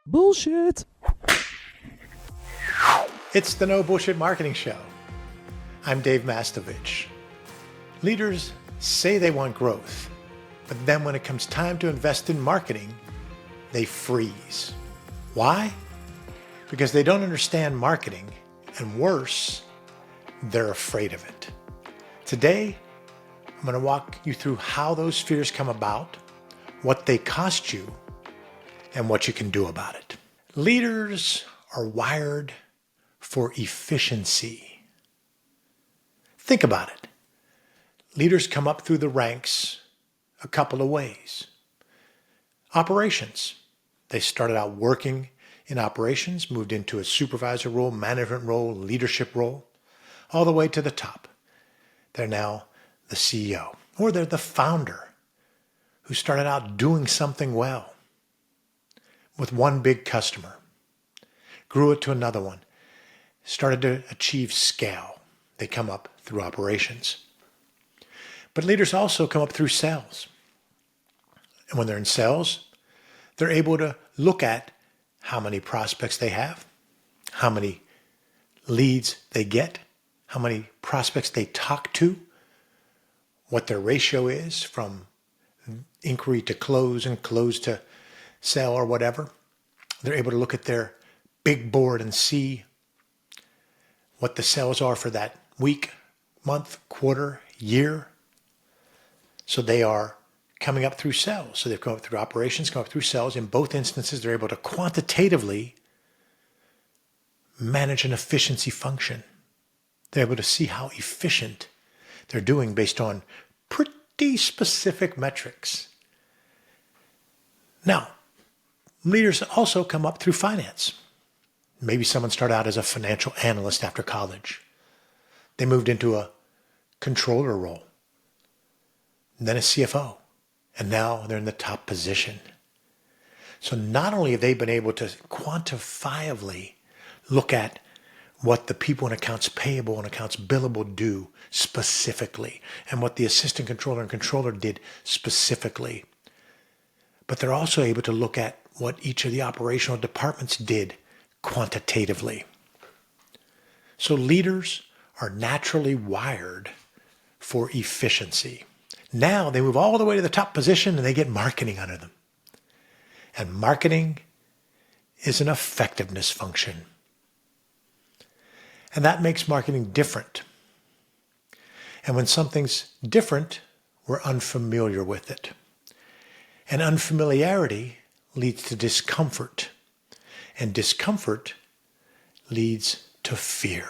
Bullshit. It's the No Bullshit Marketing Show. I'm Dave Mastovich. Leaders say they want growth, but then when it comes time to invest in marketing, they freeze. Why? Because they don't understand marketing, and worse, they're afraid of it. Today, I'm going to walk you through how those fears come about, what they cost you, and what you can do about it. Leaders are wired for efficiency. Think about it. Leaders come up through the ranks a couple of ways. Operations. They started out working in operations, moved into a supervisor role, management role, leadership role, all the way to the top. They're now the CEO, or they're the founder who started out doing something well with one big customer, grew it to another one, started to achieve scale. They come up through operations. But leaders also come up through sales. And when they're in sales, they're able to look at how many prospects they have, how many leads they get, how many prospects they talk to, what their ratio is from inquiry to close and close to sale or whatever. They're able to look at their big board and see what the sales are for that week, month, quarter, year. So they are coming up through sales. So they've come up through operations, come up through sales. In both instances, they're able to quantitatively manage an efficiency function. They're able to see how efficient they're doing based on pretty specific metrics. Now, leaders also come up through finance. Maybe someone started out as a financial analyst after college. They moved into a controller role, then a CFO, and now they're in the top position. So not only have they been able to quantifiably look at what the people in accounts payable and accounts billable do specifically, and what the assistant controller and controller did specifically, but they're also able to look at what each of the operational departments did quantitatively. So leaders are naturally wired for efficiency. Now they move all the way to the top position and they get marketing under them. And marketing is an effectiveness function. And that makes marketing different. And when something's different, we're unfamiliar with it. And unfamiliarity leads to discomfort. And discomfort leads to fear.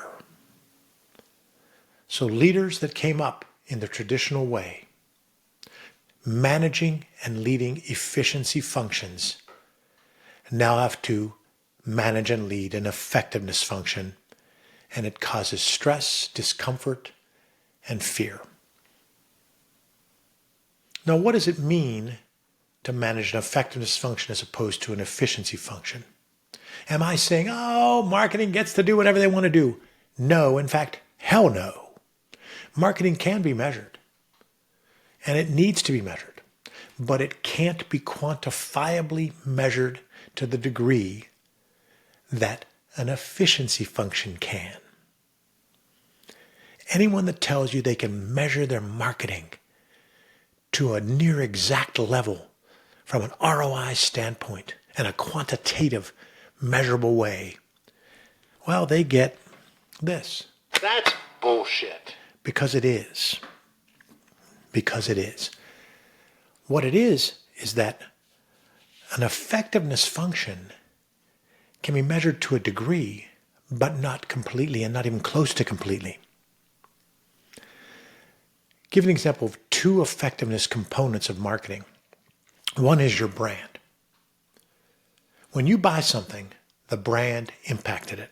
So leaders that came up in the traditional way, managing and leading efficiency functions, now have to manage and lead an effectiveness function, and it causes stress, discomfort, and fear. Now, what does it mean to manage an effectiveness function as opposed to an efficiency function? Am I saying, oh, marketing gets to do whatever they want to do? No, in fact, hell no. Marketing can be measured, and it needs to be measured, but it can't be quantifiably measured to the degree that an efficiency function can. Anyone that tells you they can measure their marketing to a near exact level from an ROI standpoint and a quantitative, measurable way, well, they get this. That's bullshit. Because it is. Because it is. What it is that an effectiveness function can be measured to a degree, but not completely and not even close to completely. Give an example of two effectiveness components of marketing. One is your brand. When you buy something, the brand impacted it.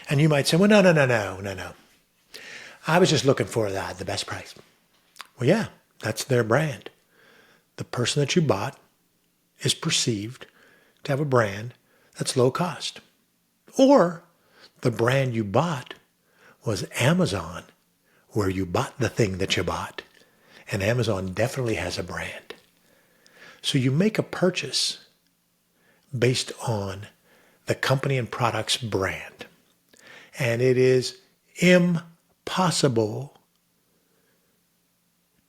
And you might say, well, no. I was just looking for the best price. Well, yeah, that's their brand. The person that you bought is perceived to have a brand that's low cost. Or the brand you bought was Amazon, where you bought the thing that you bought. And Amazon definitely has a brand. So you make a purchase based on the company and product's brand. And it is impossible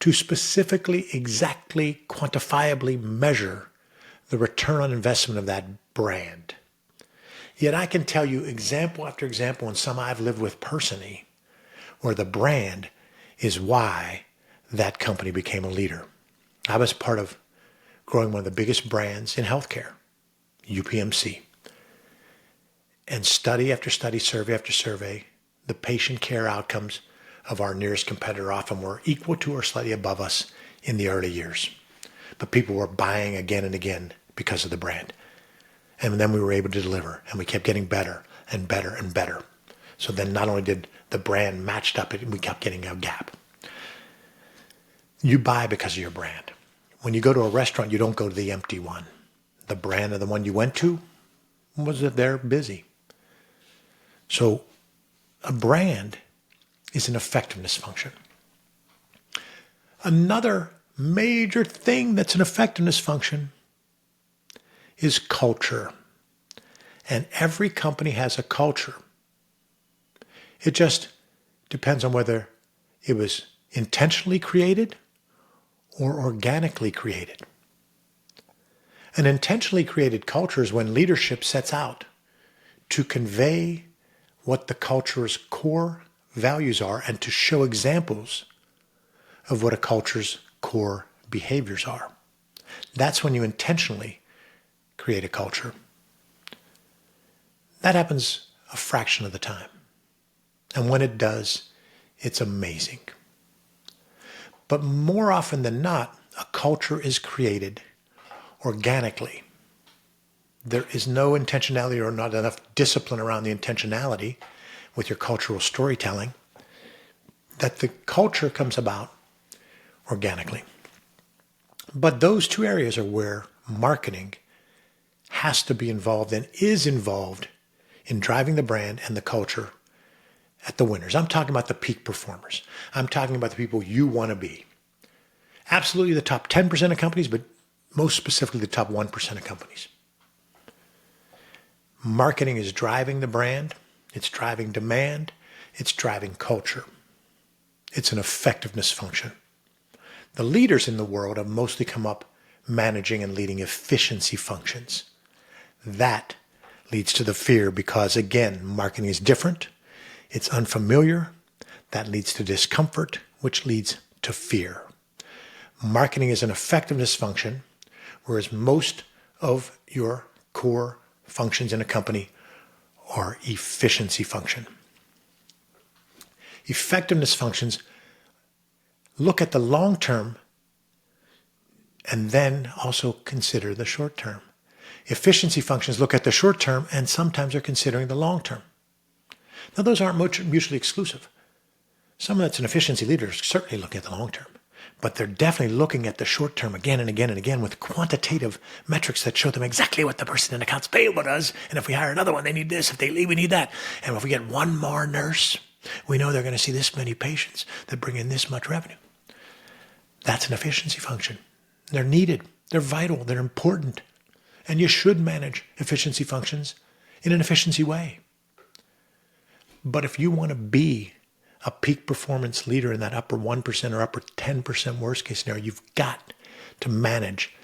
to specifically, exactly, quantifiably measure the return on investment of that brand. Yet I can tell you example after example, and some I've lived with personally, where the brand is why that company became a leader. I was part of growing one of the biggest brands in healthcare, UPMC. And study after study, survey after survey, the patient care outcomes of our nearest competitor often were equal to or slightly above us in the early years. But people were buying again and again because of the brand. And then we were able to deliver, and we kept getting better and better and better. So then not only did the brand matched up, we kept getting a gap. You buy because of your brand. When you go to a restaurant, you don't go to the empty one. The brand of the one you went to was that they're busy. So a brand is an effectiveness function. Another major thing that's an effectiveness function is culture. And every company has a culture. It just depends on whether it was intentionally created or organically created. An intentionally created culture is when leadership sets out to convey what the culture's core values are and to show examples of what a culture's core behaviors are. That's when you intentionally create a culture. That happens a fraction of the time. And when it does, it's amazing. But more often than not, a culture is created organically. There is no intentionality or not enough discipline around the intentionality with your cultural storytelling that the culture comes about organically. But those two areas are where marketing has to be involved and is involved in driving the brand and the culture at the winners. I'm talking about the peak performers. I'm talking about the people you want to be. Absolutely the top 10% of companies, but most specifically the top 1% of companies. Marketing is driving the brand. It's driving demand. It's driving culture. It's an effectiveness function. The leaders in the world have mostly come up managing and leading efficiency functions. That leads to the fear because, again, marketing is different. It's unfamiliar. That leads to discomfort, which leads to fear. Marketing is an effectiveness function, whereas most of your core functions in a company are efficiency function. Effectiveness functions look at the long term and then also consider the short term. Efficiency functions look at the short term and sometimes are considering the long term. Now, those aren't mutually exclusive. Someone that's an efficiency leader is certainly looking at the long term, but they're definitely looking at the short term again and again and again with quantitative metrics that show them exactly what the person in accounts payable does. And if we hire another one, they need this. If they leave, we need that. And if we get one more nurse, we know they're going to see this many patients that bring in this much revenue. That's an efficiency function. They're needed. They're vital. They're important. And you should manage efficiency functions in an efficiency way. But if you want to be a peak performance leader in that upper 1% or upper 10% worst case scenario, you've got to manage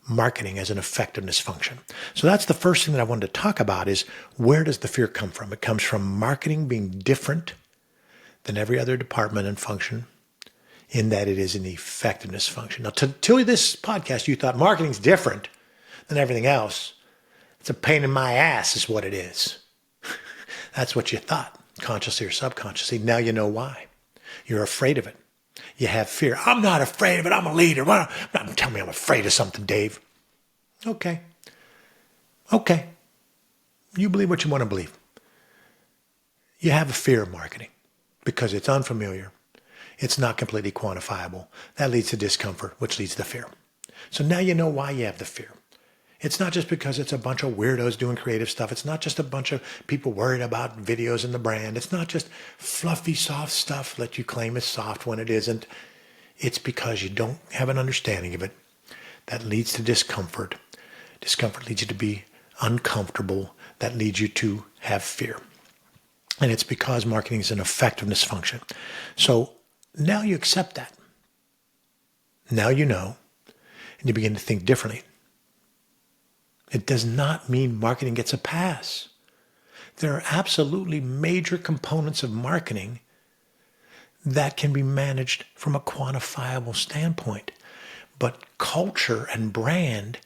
marketing as an effectiveness function. So that's the first thing that I wanted to talk about is where does the fear come from? It comes from marketing being different than every other department and function in that it is an effectiveness function. Now, till this podcast, you thought marketing's different than everything else. It's a pain in my ass is what it is. That's what you thought, consciously or subconsciously. Now you know why. You're afraid of it. You have fear. I'm not afraid of it. I'm a leader. Well, don't tell me I'm afraid of something, Dave. Okay. You believe what you want to believe. You have a fear of marketing because it's unfamiliar. It's not completely quantifiable. That leads to discomfort, which leads to fear. So now you know why you have the fear. It's not just because it's a bunch of weirdos doing creative stuff. It's not just a bunch of people worried about videos and the brand. It's not just fluffy, soft stuff that you claim is soft when it isn't. It's because you don't have an understanding of it that leads to discomfort. Discomfort leads you to be uncomfortable, that leads you to have fear. And it's because marketing is an effectiveness function. So now you accept that. Now you know, and you begin to think differently. It does not mean marketing gets a pass. There are absolutely major components of marketing that can be managed from a quantifiable standpoint. But culture and brand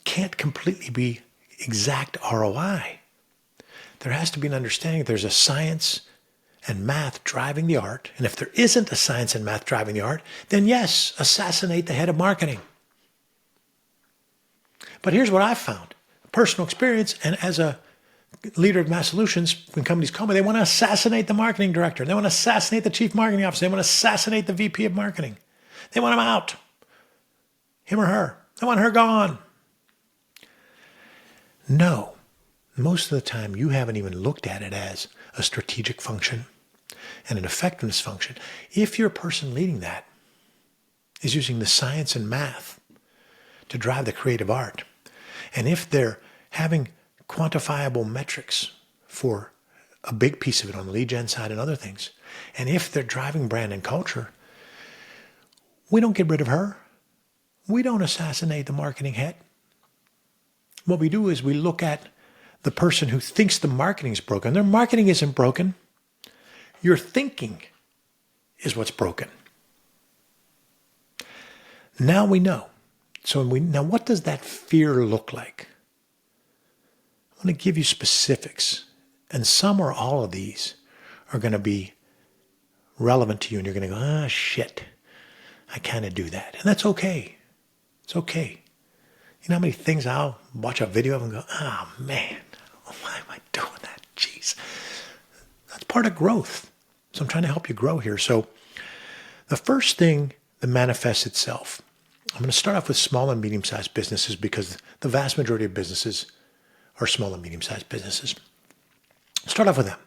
can't completely be exact ROI. There has to be an understanding there's a science and math driving the art. And if there isn't a science and math driving the art, then yes, assassinate the head of marketing. But here's what I've found. Personal experience, and as a leader of massolutions, when companies call me, they want to assassinate the marketing director. They want to assassinate the chief marketing officer. They want to assassinate the VP of marketing. They want him out. Him or her. They want her gone. No. Most of the time, you haven't even looked at it as a strategic function and an effectiveness function. If your person leading that is using the science and math to drive the creative art, and if they're having quantifiable metrics for a big piece of it on the lead gen side and other things, and if they're driving brand and culture, we don't get rid of her. We don't assassinate the marketing head. What we do is we look at the person who thinks the marketing's broken. Their marketing isn't broken. Your thinking is what's broken. Now we know. Now what does that fear look like? I want to give you specifics. And some or all of these are going to be relevant to you. And you're going to go, shit, I kind of do that. And that's okay. It's okay. You know how many things I'll watch a video of and go, man, why am I doing that? Jeez. That's part of growth. So I'm trying to help you grow here. So the first thing that manifests itself, I'm going to start off with small and medium-sized businesses because the vast majority of businesses are small and medium-sized businesses. Start off with them.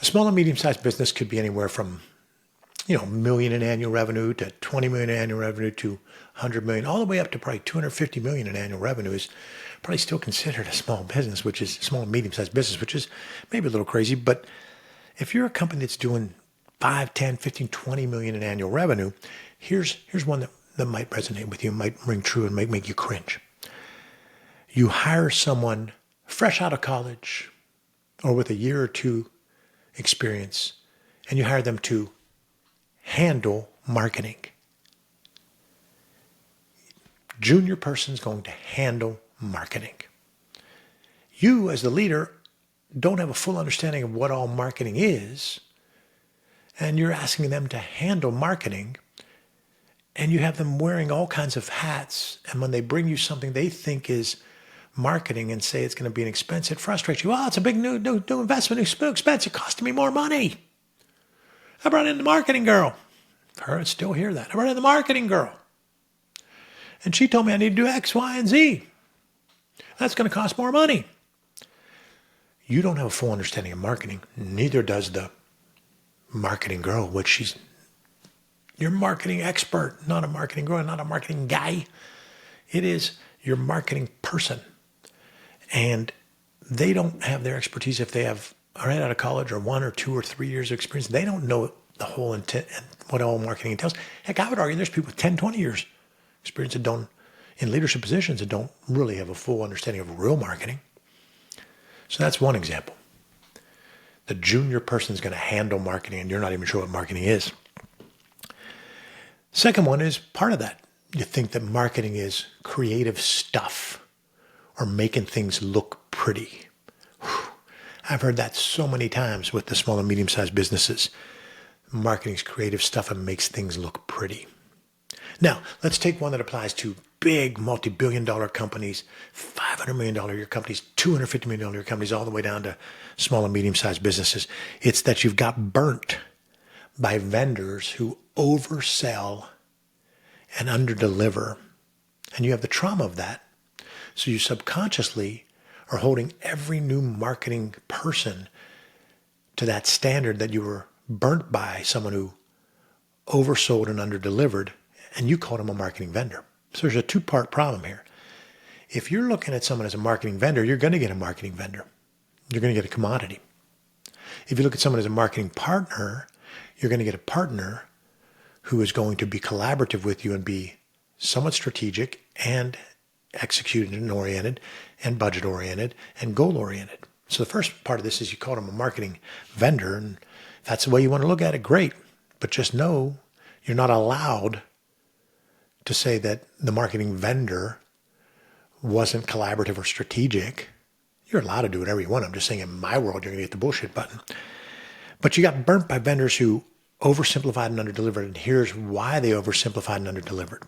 A small and medium-sized business could be anywhere from, $1 million in annual revenue to $20 million in annual revenue to $100 million, all the way up to probably $250 million in annual revenue is probably still considered a small business, which is small and medium-sized business, which is maybe a little crazy. But if you're a company that's doing 5, 10, 15, 20 million in annual revenue, here's one that might resonate with you, might ring true and make you cringe. You hire someone fresh out of college or with a year or two experience, and you hire them to handle marketing. Junior person's going to handle marketing. You, as the leader, don't have a full understanding of what all marketing is, and you're asking them to handle marketing, and you have them wearing all kinds of hats, and when they bring you something they think is marketing and say it's going to be an expense, it frustrates you. It's a big new investment, new expense. It costing me more money. I brought in the marketing girl. I still hear that. I brought in the marketing girl. And she told me I need to do X, Y, and Z. That's going to cost more money. You don't have a full understanding of marketing. Neither does the marketing girl, which you're a marketing expert, not a marketing girl, not a marketing guy. It is your marketing person. And they don't have their expertise if they are right out of college or 1 or 2 or 3 years of experience. They don't know the whole intent and what all marketing entails. Heck, I would argue there's people with 10, 20 years experience that don't, in leadership positions, that don't really have a full understanding of real marketing. So that's one example. The junior person is going to handle marketing and you're not even sure what marketing is. Second one is part of that. You think that marketing is creative stuff or making things look pretty. Whew. I've heard that so many times with the small and medium-sized businesses. Marketing's creative stuff and makes things look pretty. Now, let's take one that applies to big multi-billion-dollar companies, $500 million a year companies, $250 million a year companies, all the way down to small and medium-sized businesses. It's that you've got burnt by vendors who oversell and underdeliver, and you have the trauma of that. So you subconsciously are holding every new marketing person to that standard that you were burnt by someone who oversold and underdelivered, and you called him a marketing vendor. So there's a two-part problem here. If you're looking at someone as a marketing vendor, you're going to get a marketing vendor. You're going to get a commodity. If you look at someone as a marketing partner, you're going to get a partner who is going to be collaborative with you and be somewhat strategic and execution oriented and budget oriented and goal oriented. So the first part of this is you call them a marketing vendor, and if that's the way you want to look at it, great. But just know you're not allowed to say that the marketing vendor wasn't collaborative or strategic. You're allowed to do whatever you want. I'm just saying in my world, you're going to get the bullshit button. But you got burnt by vendors who oversimplified and underdelivered. And here's why they oversimplified and underdelivered.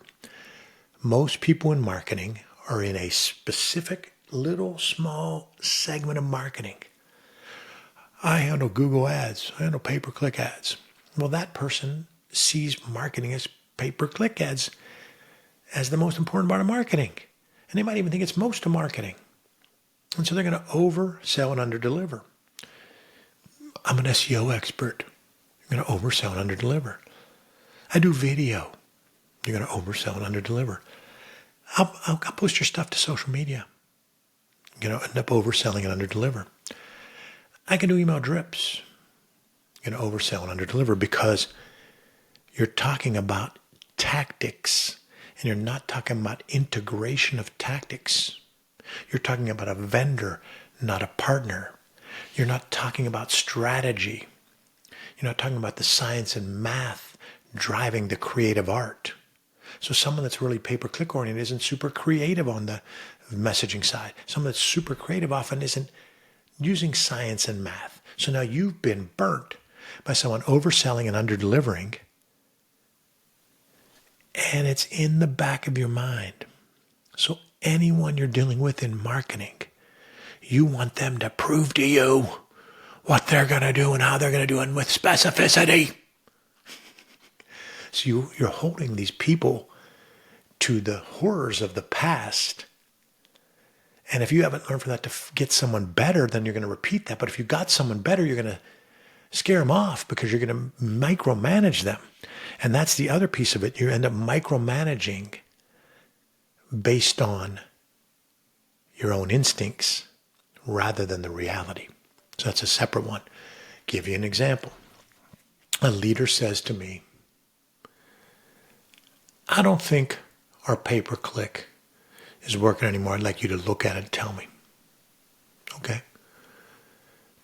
Most people in marketing are in a specific little small segment of marketing. I handle Google ads. I handle pay-per-click ads. Well, that person sees marketing as pay-per-click ads as the most important part of marketing. And they might even think it's most of marketing. And so they're going to oversell and underdeliver. I'm an SEO expert. You're going to oversell and underdeliver. I do video. You're going to oversell and underdeliver. I'll post your stuff to social media. You're going to end up overselling and underdeliver. I can do email drips. You're going to oversell and underdeliver because you're talking about tactics and you're not talking about integration of tactics. You're talking about a vendor, not a partner. You're not talking about strategy. You're not talking about the science and math driving the creative art. So someone that's really pay-per-click oriented isn't super creative on the messaging side. Someone that's super creative often isn't using science and math. So now you've been burnt by someone overselling and underdelivering, and it's in the back of your mind. So anyone you're dealing with in marketing, you want them to prove to you what they're going to do and how they're going to do it with specificity. So you're holding these people to the horrors of the past. And if you haven't learned from that to get someone better, then you're going to repeat that. But if you got someone better, you're going to scare them off because you're going to micromanage them. And that's the other piece of it. You end up micromanaging based on your own instincts rather than the reality. So that's a separate one. Give you an example. A leader says to me, I don't think our pay-per-click is working anymore. I'd like you to look at it and tell me. Okay.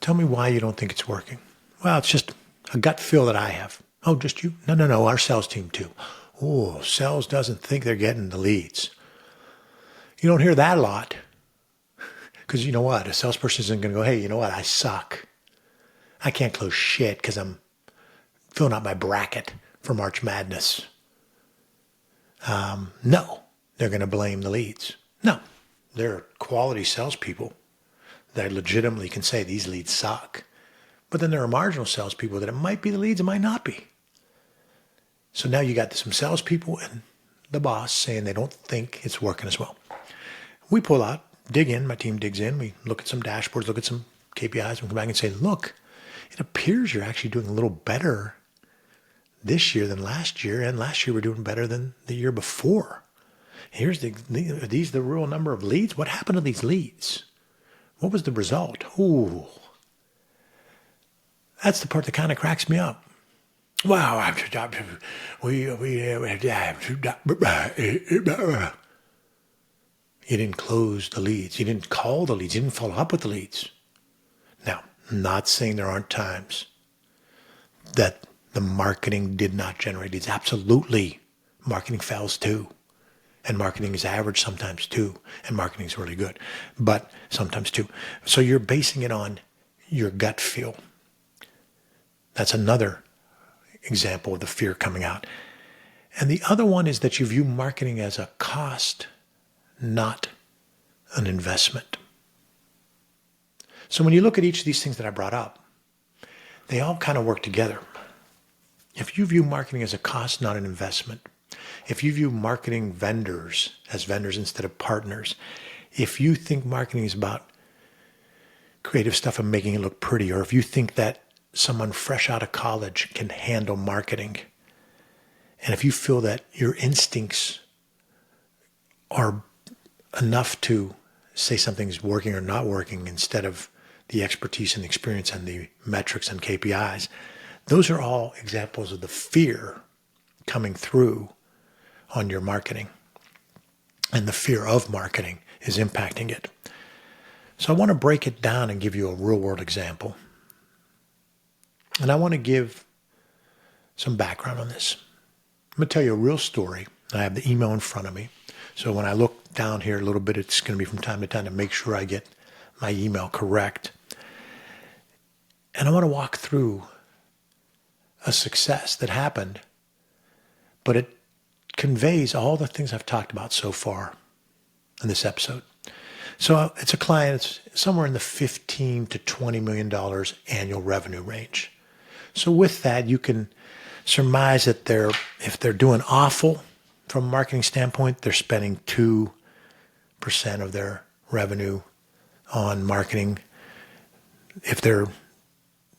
Tell me why you don't think it's working. Well, it's just a gut feel that I have. Oh, just you? No. Our sales team too. Oh, sales doesn't think they're getting the leads. You don't hear that a lot. Because you know what? A salesperson isn't going to go, hey, you know what? I suck. I can't close shit because I'm filling out my bracket for March Madness. No, they're going to blame the leads. No, they're quality salespeople that legitimately can say these leads suck. But then there are marginal salespeople that it might be the leads, it might not be. So now you got some salespeople and the boss saying they don't think it's working as well. We pull out, dig in, my team digs in, we look at some dashboards, look at some KPIs, and come back and say, look, it appears you're actually doing a little better this year than last year, and last year we're doing better than the year before. Here's are these the real number of leads? What happened to these leads? What was the result? Ooh. That's the part that kind of cracks me up. Wow. You didn't close the leads. You didn't call the leads. You didn't follow up with the leads. Now, I'm not saying there aren't times that the marketing did not generate leads. Absolutely. Marketing fails too. And marketing is average sometimes too. And marketing is really good. But sometimes too. So you're basing it on your gut feel. That's another example of the fear coming out. And the other one is that you view marketing as a cost, not an investment. So when you look at each of these things that I brought up, they all kind of work together. If you view marketing as a cost, not an investment, if you view marketing vendors as vendors instead of partners, if you think marketing is about creative stuff and making it look pretty, or if you think that someone fresh out of college can handle marketing, and if you feel that your instincts are enough to say something's working or not working instead of the expertise and experience and the metrics and KPIs. Those are all examples of the fear coming through on your marketing. And the fear of marketing is impacting it. So I want to break it down and give you a real world example. And I want to give some background on this. I'm going to tell you a real story. I have the email in front of me. So when I look down here a little bit, it's going to be from time to time to make sure I get my email correct. And I want to walk through a success that happened, but it conveys all the things I've talked about so far in this episode. So it's a client, it's somewhere in the $15 to $20 million annual revenue range. So with that, you can surmise that if they're doing awful from a marketing standpoint, they're spending 2% of their revenue on marketing. If they're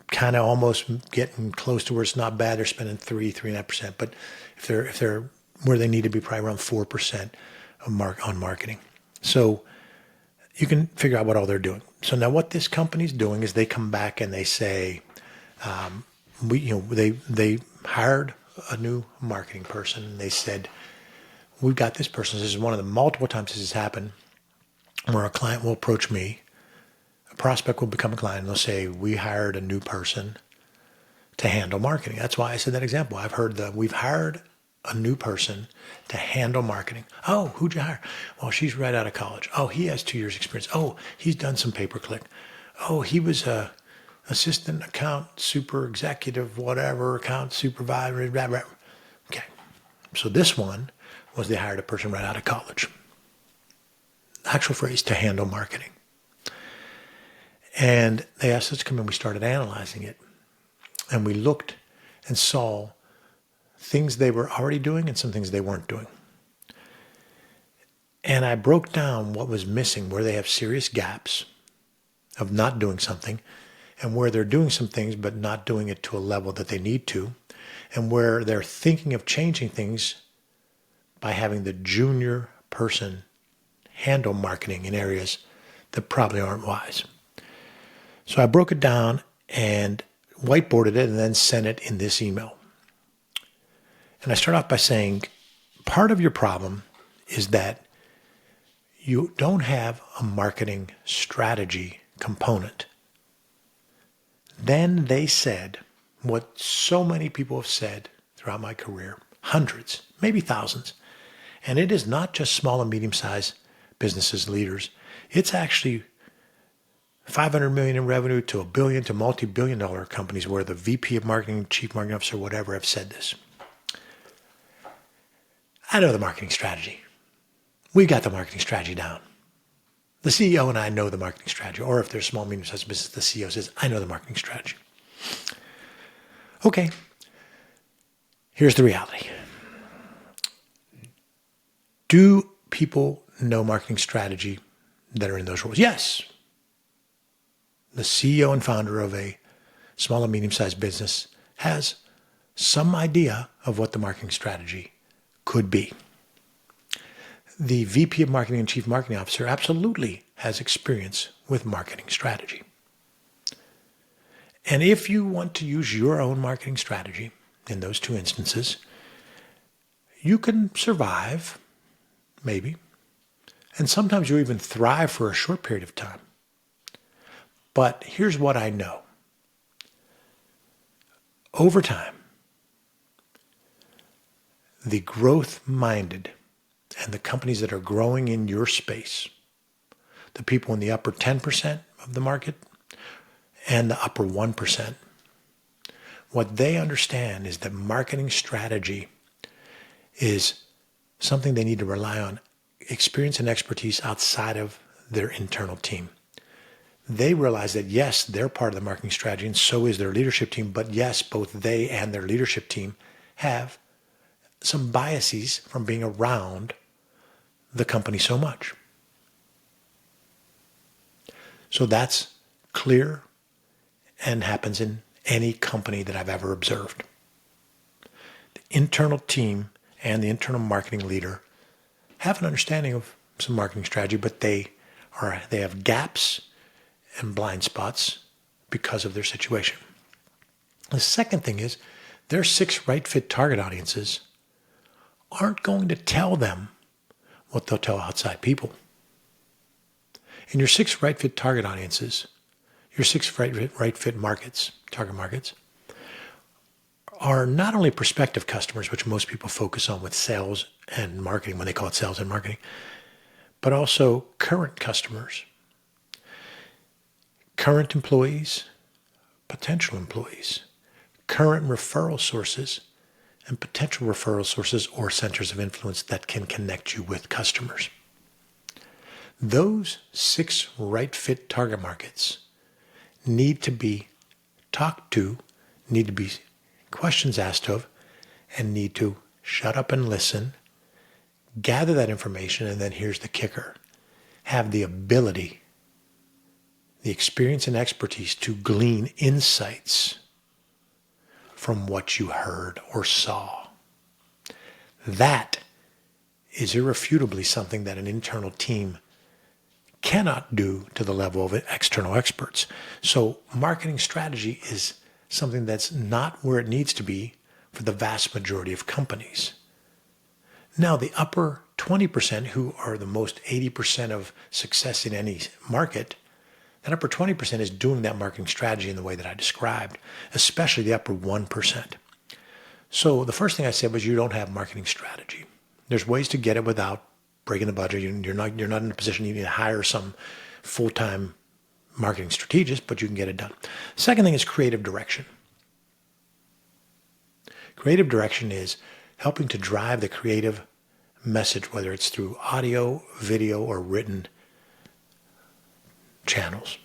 kind of almost getting close to where it's not bad, they're spending 3.5%. But if they're where they need to be, probably around 4% on marketing. So you can figure out what all they're doing. So now what this company's doing is they come back and they say, they hired a new marketing person. And they said, we've got this person. This is one of the multiple times this has happened where a client will approach me, a prospect will become a client, and they'll say, we hired a new person to handle marketing. That's why I said that example. We've hired a new person to handle marketing. Oh, who'd you hire? Well, she's right out of college. Oh, he has 2 years experience. Oh, he's done some pay-per-click. Oh, he was a assistant account super executive, whatever, account supervisor, blah, blah. Okay. So this one was they hired a person right out of college. Actual phrase, to handle marketing. And they asked us to come in. We started analyzing it. And we looked and saw things they were already doing and some things they weren't doing. And I broke down what was missing, where they have serious gaps of not doing something, and where they're doing some things but not doing it to a level that they need to, and where they're thinking of changing things by having the junior person handle marketing in areas that probably aren't wise. So I broke it down and whiteboarded it and then sent it in this email. And I start off by saying, part of your problem is that you don't have a marketing strategy component. Then they said what so many people have said throughout my career, hundreds, maybe thousands. And it is not just small and medium-sized businesses, leaders. It's actually 500 million in revenue to $1 billion to multi-billion dollar companies where the VP of marketing, chief marketing officer, whatever, have said this. I know the marketing strategy. We got the marketing strategy down. The CEO and I know the marketing strategy. Or if they're small, medium-sized business, the CEO says, I know the marketing strategy. Okay, here's the reality. Do people know marketing strategy that are in those roles? Yes. The CEO and founder of a small and medium-sized business has some idea of what the marketing strategy could be. The VP of marketing and chief marketing officer absolutely has experience with marketing strategy. And if you want to use your own marketing strategy in those two instances, you can survive, maybe, and sometimes you even thrive for a short period of time. But here's what I know. Over time, the growth-minded and the companies that are growing in your space, the people in the upper 10% of the market and the upper 1%, what they understand is that marketing strategy is something they need to rely on experience and expertise outside of their internal team. They realize that, yes, they're part of the marketing strategy, and so is their leadership team. But yes, both they and their leadership team have some biases from being around the company so much. So that's clear and happens in any company that I've ever observed. The internal team and the internal marketing leader have an understanding of some marketing strategy, but they have gaps and blind spots because of their situation. The second thing is their 6 right fit target audiences aren't going to tell them what they'll tell outside people. In your 6 right fit target audiences, your 6 right fit markets, target markets, are not only prospective customers, which most people focus on with sales and marketing when they call it sales and marketing, but also current customers, current employees, potential employees, current referral sources, and potential referral sources or centers of influence that can connect you with customers. Those 6 right fit target markets need to be talked to, need to be questions asked of, and need to shut up and listen, gather that information, and then here's the kicker. Have the ability, the experience and expertise to glean insights from what you heard or saw. That is irrefutably something that an internal team cannot do to the level of external experts. So marketing strategy is something that's not where it needs to be for the vast majority of companies. Now, the upper 20% who are the most 80% of success in any market, that upper 20% is doing that marketing strategy in the way that I described, especially the upper 1%. So the first thing I said was you don't have marketing strategy. There's ways to get it without breaking the budget. You're not in a position you need to hire some full-time marketing strategist, but you can get it done. Second thing is creative direction. Creative direction is helping to drive the creative message, whether it's through audio, video, or written channels.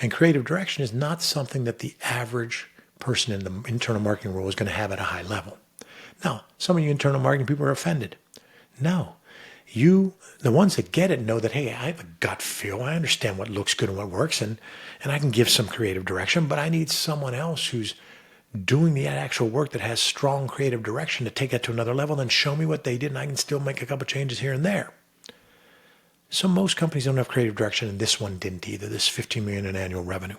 And creative direction is not something that the average person in the internal marketing role is going to have at a high level. Now, some of you internal marketing people are offended. No. The ones that get it know that, hey, I have a gut feel. I understand what looks good and what works, and I can give some creative direction, but I need someone else who's doing the actual work that has strong creative direction to take it to another level, then show me what they did, and I can still make a couple changes here and there. So most companies don't have creative direction, and this one didn't either, this $15 million in annual revenue.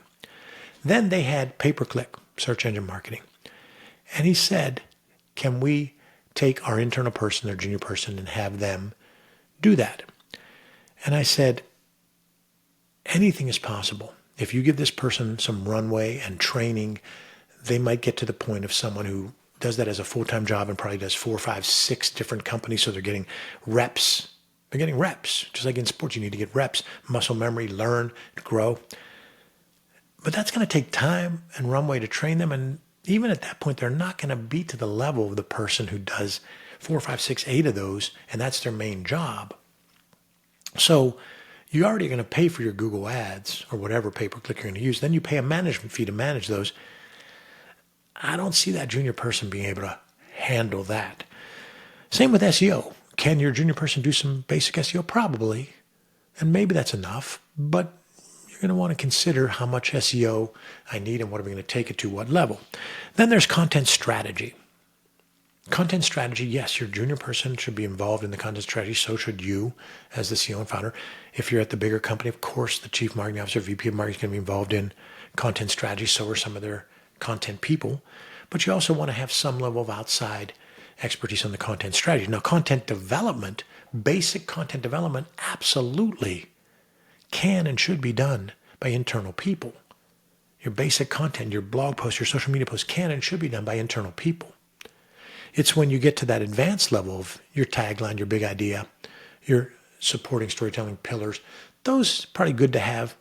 Then they had pay-per-click, search engine marketing. And he said, can we take our internal person, their junior person, and have them do that? And I said, anything is possible. If you give this person some runway and training, they might get to the point of someone who does that as a full-time job and probably does 4, 5, 6 different companies. So they're getting reps. They're getting reps. Just like in sports, you need to get reps, muscle memory, learn, grow. But that's going to take time and runway to train them. And even at that point, they're not going to be to the level of the person who does 4, 5, 6, 8 of those, and that's their main job. So you're already going to pay for your Google ads or whatever pay-per-click you're going to use. Then you pay a management fee to manage those. I don't see that junior person being able to handle that. Same with SEO. Can your junior person do some basic SEO? Probably. And maybe that's enough, but you're going to want to consider how much SEO I need and what are we going to take it to, what level. Then there's content strategy. Content strategy, yes, your junior person should be involved in the content strategy. So should you as the CEO and founder. If you're at the bigger company, of course, the chief marketing officer, VP of marketing is going to be involved in content strategy. So are some of their content people. But you also want to have some level of outside expertise on the content strategy. Now, content development, basic content development, absolutely can and should be done by internal people. Your basic content, your blog posts, your social media posts can and should be done by internal people. It's when you get to that advanced level of your tagline, your big idea, your supporting storytelling pillars, those are probably good to have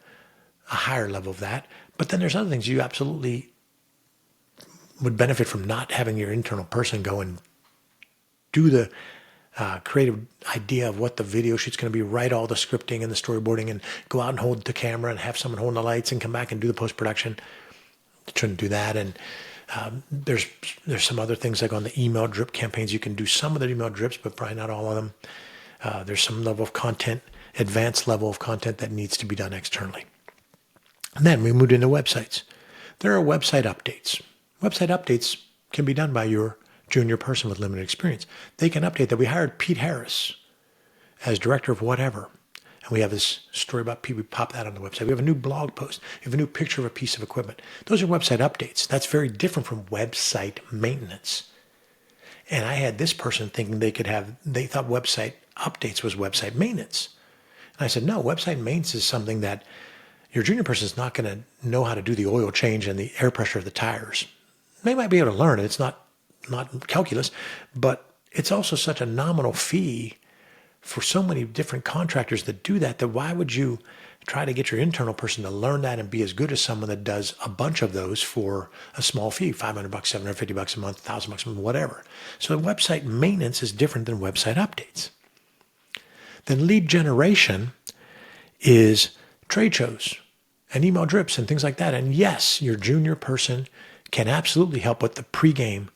a higher level of that. But then there's other things you absolutely would benefit from not having your internal person go and do the creative idea of what the video shoot's going to be, write all the scripting and the storyboarding and go out and hold the camera and have someone holding the lights and come back and do the post-production. Shouldn't do that. And there's some other things like on the email drip campaigns. You can do some of the email drips, but probably not all of them. There's some level of content, advanced level of content that needs to be done externally. And then we moved into websites. There are website updates. Website updates can be done by your junior person with limited experience. They can update that. We hired Pete Harris as director of whatever, and we have this story about people, we pop that on the website. We have a new blog post. We have a new picture of a piece of equipment. Those are website updates. That's very different from website maintenance. And I had this person thinking they thought website updates was website maintenance. And I said, no, website maintenance is something that your junior person is not going to know how to do the oil change and the air pressure of the tires. They might be able to learn it. It's not calculus, but it's also such a nominal fee for so many different contractors that do that why would you try to get your internal person to learn that and be as good as someone that does a bunch of those for a small fee, $500, $750 a month, $1,000 a month, whatever. So website maintenance is different than website updates. Then lead generation is trade shows and email drips and things like that. And yes, your junior person can absolutely help with the pregame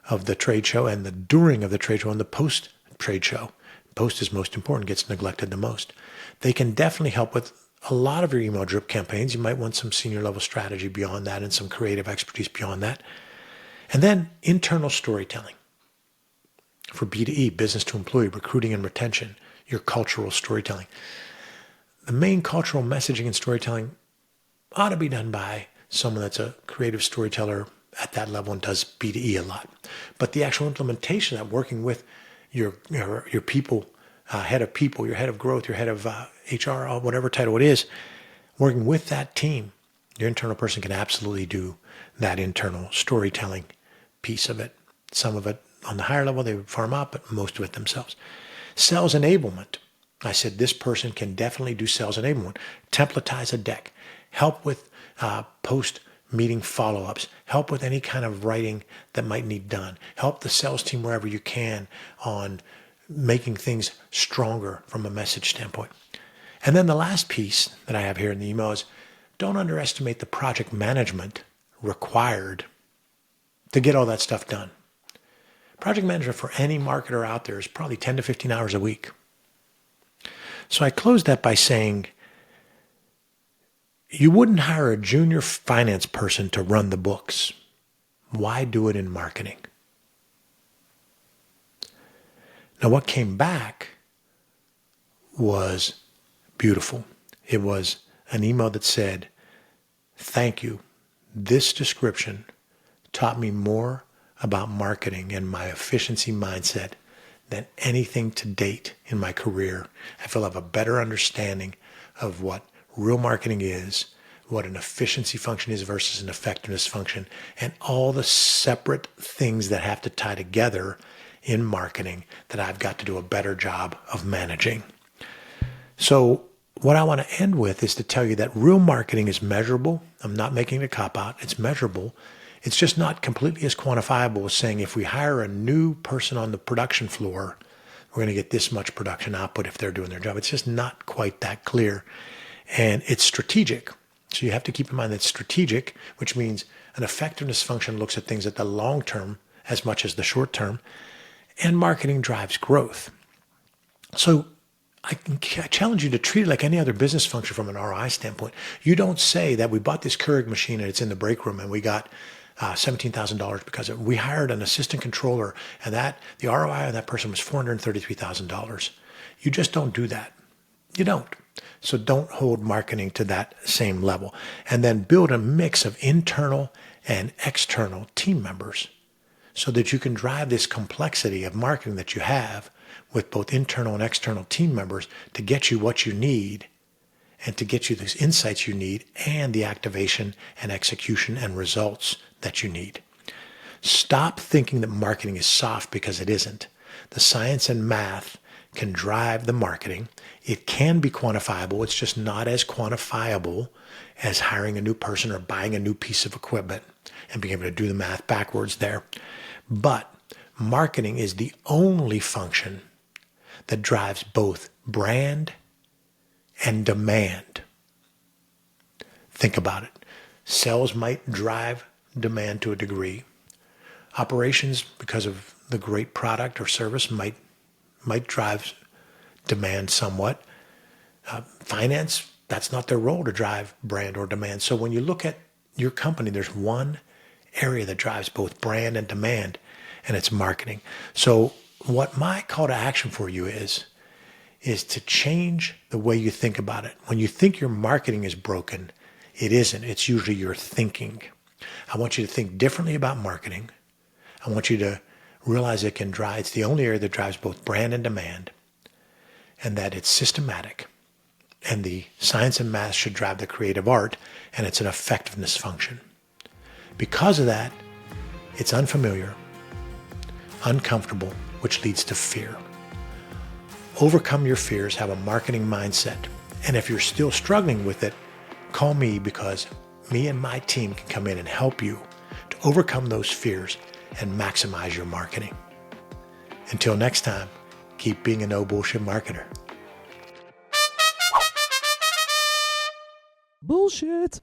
of the trade show and the during of the trade show and the post trade show. Post is most important, gets neglected the most. They can definitely help with a lot of your email drip campaigns. You might want some senior level strategy beyond that and some creative expertise beyond that. And then internal storytelling for B2E, business to employee, recruiting and retention, your cultural storytelling. The main cultural messaging and storytelling ought to be done by someone that's a creative storyteller at that level and does B2E a lot. But the actual implementation of that, working with your people, head of people, your head of growth, your head of HR, whatever title it is, working with that team, your internal person can absolutely do that internal storytelling piece of it. Some of it on the higher level, they would farm out, but most of it themselves. Sales enablement. I said this person can definitely do sales enablement. Templatize a deck. Help with post-meeting follow-ups. Help with any kind of writing that might need done. Help the sales team wherever you can on making things stronger from a message standpoint. And then the last piece that I have here in the email is don't underestimate the project management required to get all that stuff done. Project management for any marketer out there is probably 10 to 15 hours a week. So I closed that by saying, you wouldn't hire a junior finance person to run the books. Why do it in marketing? Now, what came back was beautiful. It was an email that said, thank you. This description taught me more about marketing and my efficiency mindset than anything to date in my career. I feel I have a better understanding of what real marketing is, what an efficiency function is versus an effectiveness function, and all the separate things that have to tie together in marketing that I've got to do a better job of managing. So what I want to end with is to tell you that real marketing is measurable. I'm not making it a cop-out. It's measurable. It's just not completely as quantifiable as saying if we hire a new person on the production floor, we're going to get this much production output if they're doing their job. It's just not quite that clear. And it's strategic. So you have to keep in mind that it's strategic, which means an effectiveness function looks at things at the long term as much as the short term. And marketing drives growth. So I challenge you to treat it like any other business function from an ROI standpoint. You don't say that we bought this Keurig machine and it's in the break room and we got $17,000 because of it. We hired an assistant controller and the ROI on that person was $433,000. You just don't do that. You don't. So don't hold marketing to that same level. And then build a mix of internal and external team members so that you can drive this complexity of marketing that you have with both internal and external team members to get you what you need and to get you those insights you need and the activation and execution and results that you need. Stop thinking that marketing is soft because it isn't. The science and math can drive the marketing. It can be quantifiable. It's just not as quantifiable as hiring a new person or buying a new piece of equipment and being able to do the math backwards there. But marketing is the only function that drives both brand and demand. Think about it. Sales might drive demand to a degree. Operations, because of the great product or service, might drive demand somewhat. Finance, that's not their role to drive brand or demand. So when you look at your company, there's one area that drives both brand and demand, and it's marketing. So what my call to action for you is is to change the way you think about it. When you think your marketing is broken, it isn't. It's usually your thinking. I want you to think differently about marketing. I want you to realize it's the only area that drives both brand and demand, and that it's systematic. And the science and math should drive the creative art, and it's an effectiveness function. Because of that, it's unfamiliar, uncomfortable, which leads to fear. Overcome your fears, have a marketing mindset. And if you're still struggling with it, call me, because me and my team can come in and help you to overcome those fears and maximize your marketing. Until next time, keep being a no bullshit marketer. Bullshit.